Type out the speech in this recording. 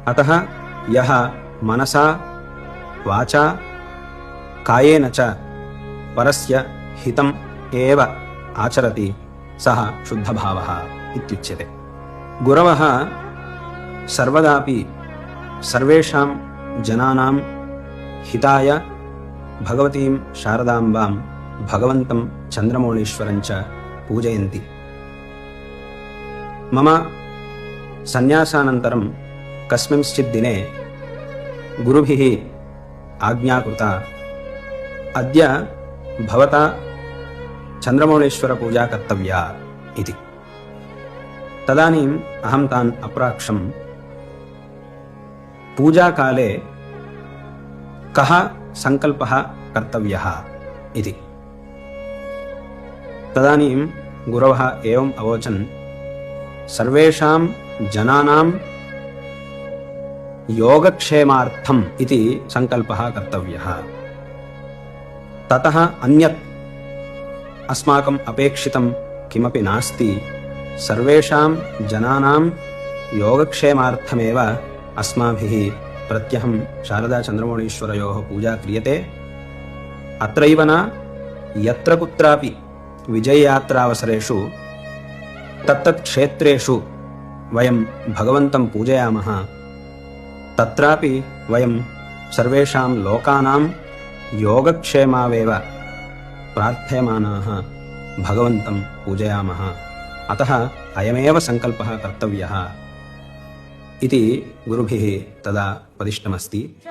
अतः यः मनसा वाचा कायेन च परस्य हितम् एव आचरति सः शुद्धभावः इत्युच्यते। गुरवः सर्वदापि सर्वेषां जनानां हिताय भगवतीं शारदाम्बां भगवन्तं चन्द्रमौळीश्वरं च पूजयन्ति। मम सन्यासानन्तरं कस्मिंश्चित् दिने गुरुभिः आज्ञा कृता, अद्य भवता चन्द्रमौळीश्वरपूजा कर्तव्या इति। तदानीम् अहं तान् अप्राक्षं, पूजाकाले कः सङ्कल्पः कर्तव्यः इति। तदानीं गुरवः एवम् अवोचन्, सर्वेषां जनानां योगक्षेमार्थम् इति सङ्कल्पः कर्तव्यः। ततः अन्यत् अस्माकम् अपेक्षितं किमपि नास्ति। सर्वेषां जनानां योगक्षेमार्थमेव अस्माभिः प्रत्यहं शारदाचन्द्रमौळीश्वरयोः पूजा क्रियते। अत्रैव न, यत्र कुत्रापि विजययात्रावसरेषु तत्तत् क्षेत्रेषु वयं भगवन्तं पूजयामः, तत्रापि वयं सर्वेषां लोकानां योगक्षेमावेव प्रार्थयमानाः भगवन्तं पूजयामः। अतः अयमेव सङ्कल्पः कर्तव्यः इति गुरुभिः तदा उपदिष्टमस्ति।